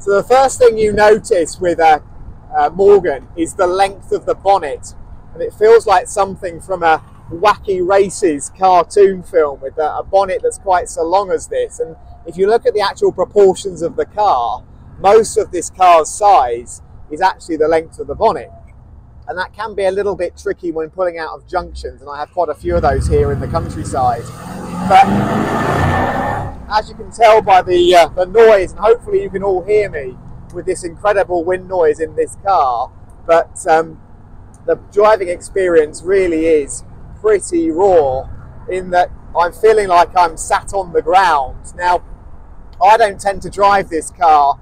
So the first thing you notice with a Morgan is the length of the bonnet, and it feels like something from a Wacky Races cartoon film with a bonnet that's quite so long as this. And if you look at the actual proportions of the car, most of this car's size is actually the length of the bonnet, and that can be a little bit tricky when pulling out of junctions, and I have quite a few of those here in the countryside. But as you can tell by the noise, and hopefully you can all hear me with this incredible wind noise in this car, but the driving experience really is pretty raw in that I'm feeling like I'm sat on the ground. Now, I don't tend to drive this car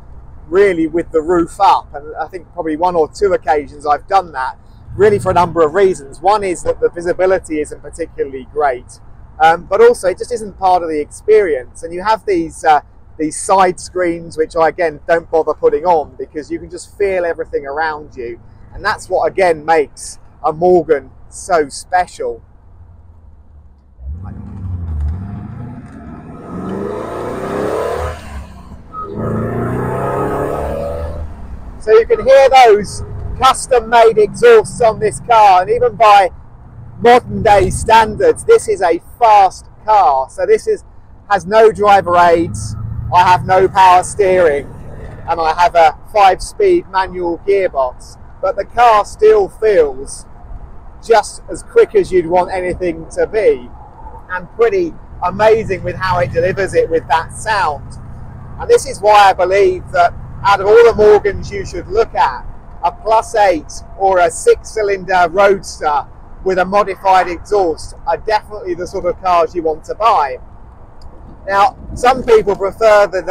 really with the roof up, and I think probably one or two occasions I've done that, really for a number of reasons. One is that the visibility isn't particularly great, but also it just isn't part of the experience. And you have these side screens, which I again don't bother putting on because you can just feel everything around you, and that's what again makes a Morgan so special. So you can hear those custom-made exhausts on this car, and even by modern day standards, this is a fast car. So this has no driver aids, I have no power steering, and I have a 5-speed manual gearbox, but the car still feels just as quick as you'd want anything to be, and pretty amazing with how it delivers it with that sound. And this is why I believe that out of all the Morgans you should look at, a +8 or a 6-cylinder Roadster with a modified exhaust are definitely the sort of cars you want to buy. Now, some people prefer the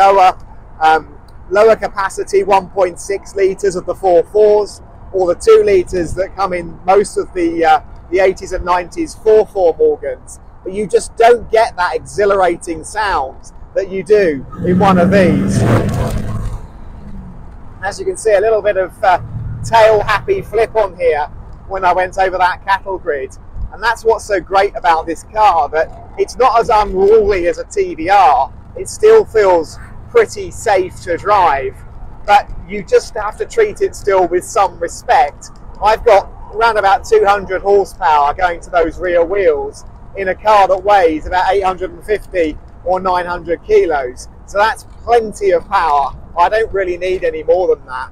lower capacity 1.6 litres of the 4.4s, or the 2 litres that come in most of the 80s and 90s 4.4 Morgans, but you just don't get that exhilarating sound that you do in one of these. As you can see, a little bit of tail happy flip on here when I went over that cattle grid, and that's what's so great about this car, that it's not as unruly as a TVR. It still feels pretty safe to drive, but you just have to treat it still with some respect. I've got around about 200 horsepower going to those rear wheels in a car that weighs about 850 or 900 kilos, so that's plenty of power. I don't really need any more than that.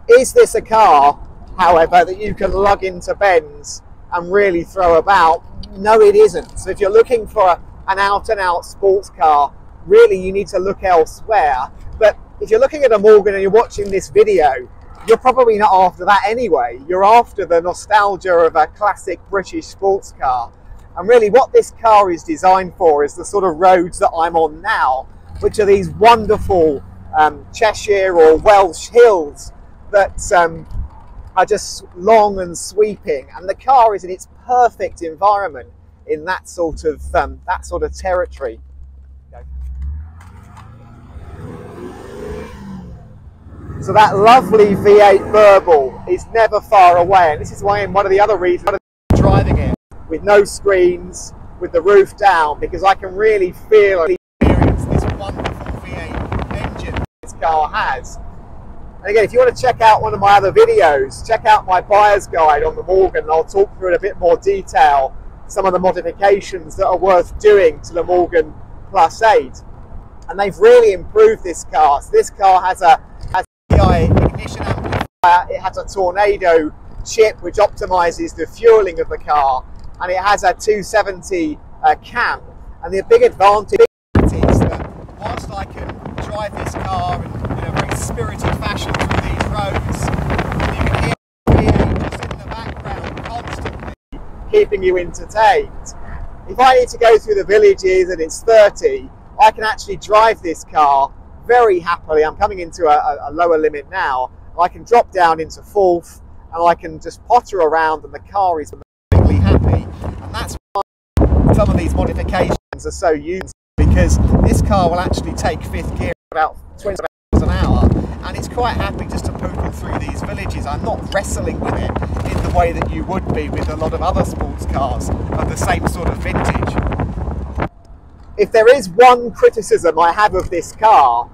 Is this a car, however, that you can lug into bends and really throw about? No, it isn't. So if you're looking for an out-and-out sports car, really you need to look elsewhere. But if you're looking at a Morgan and you're watching this video, you're probably not after that anyway. You're after the nostalgia of a classic British sports car. And really what this car is designed for is the sort of roads that I'm on now, which are these wonderful Cheshire or Welsh hills that are just long and sweeping, and the car is in its perfect environment in that sort of territory. So that lovely V8 Burble is never far away, and this is why, in one of the other reasons I'm driving it with no screens, with the roof down, because I can really feel and experience this wonderful V8 engine this car has. And again, if you want to check out one of my other videos, check out my buyer's guide on the Morgan, and I'll talk through in a bit more detail some of the modifications that are worth doing to the Morgan +8. And they've really improved this car. So this car has a ignition amplifier, it has a Tornado chip which optimizes the fueling of the car, and it has a 270 cam. And the big advantage is that whilst I can drive this car in a very spirited fashion through these roads, you can hear the V8 just in the background constantly keeping you entertained. If I need to go through the villages and it's 30, I can actually drive this car very happily. I'm coming into a lower limit now. I can drop down into 4th and I can just potter around, and the car is perfectly happy. And that's why some of these modifications are so useful, because this car will actually take 5th gear about 20 miles an hour, and it's quite happy just to poodle through these villages. I'm not wrestling with it in the way that you would be with a lot of other sports cars of the same sort of vintage. if there is one criticism I have of this car,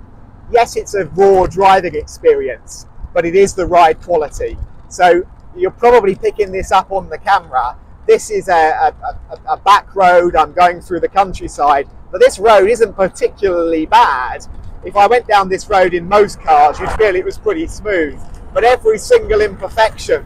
yes, it's a raw driving experience, but it is the ride quality. So you're probably picking this up on the camera. This is a back road. I'm going through the countryside, but this road isn't particularly bad. If I went down this road in most cars, you'd feel it was pretty smooth. But every single imperfection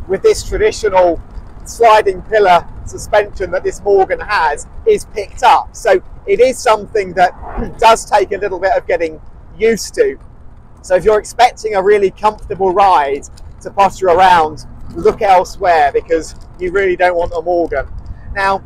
with this traditional sliding pillar suspension that this Morgan has is picked up. So it is something that does take a little bit of getting used to. So if you're expecting a really comfortable ride to potter around, look elsewhere, because you really don't want a Morgan. Now,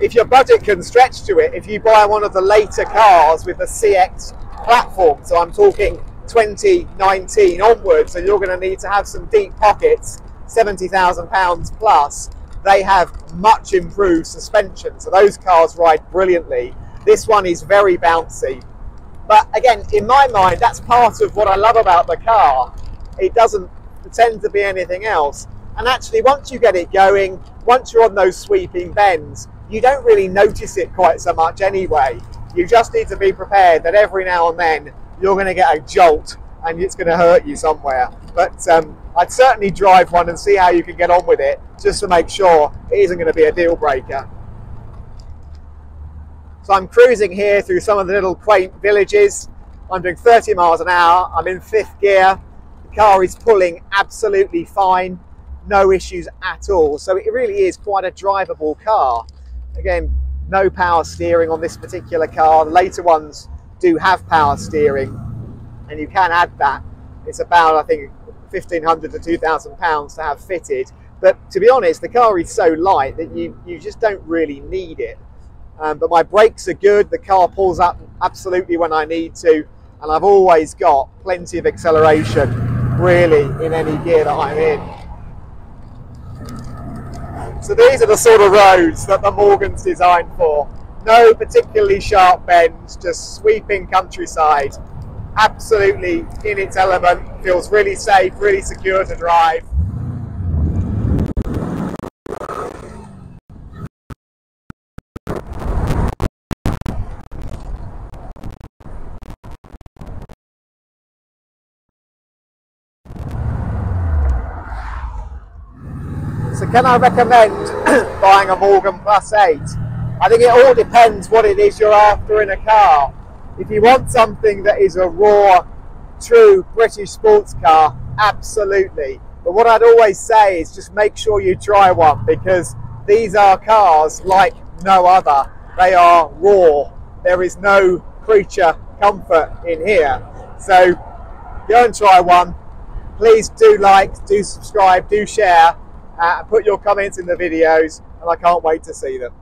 if your budget can stretch to it, if you buy one of the later cars with the CX platform, so I'm talking 2019 onwards, and you're going to need to have some deep pockets, £70,000 plus, they have much improved suspension. So those cars ride brilliantly. This one is very bouncy. But again, in my mind, that's part of what I love about the car. It doesn't pretend to be anything else. And actually, once you get it going, once you're on those sweeping bends, you don't really notice it quite so much anyway. You just need to be prepared that every now and then you're going to get a jolt and it's going to hurt you somewhere. But I'd certainly drive one and see how you can get on with it, just to make sure it isn't going to be a deal breaker. So I'm cruising here through some of the little quaint villages. I'm doing 30 miles an hour. I'm in 5th gear. The car is pulling absolutely fine. No issues at all. So it really is quite a drivable car. Again, no power steering on this particular car. The later ones do have power steering, and you can add that. It's about, I think, £1,500 to £2,000 to have fitted. But to be honest, the car is so light that you just don't really need it. But my brakes are good. The car pulls up absolutely when I need to, and I've always got plenty of acceleration, really, in any gear that I'm in. So these are the sort of roads that the Morgan's designed for. No particularly sharp bends, just sweeping countryside. Absolutely in its element, feels really safe, really secure to drive. So can I recommend buying a Morgan Plus 8? I think it all depends what it is you're after in a car. If you want something that is a raw, true British sports car, absolutely. But what I'd always say is just make sure you try one, because these are cars like no other. They are raw. There is no creature comfort in here. So go and try one. Please do like, do subscribe, do share. Put your comments in the videos, and I can't wait to see them.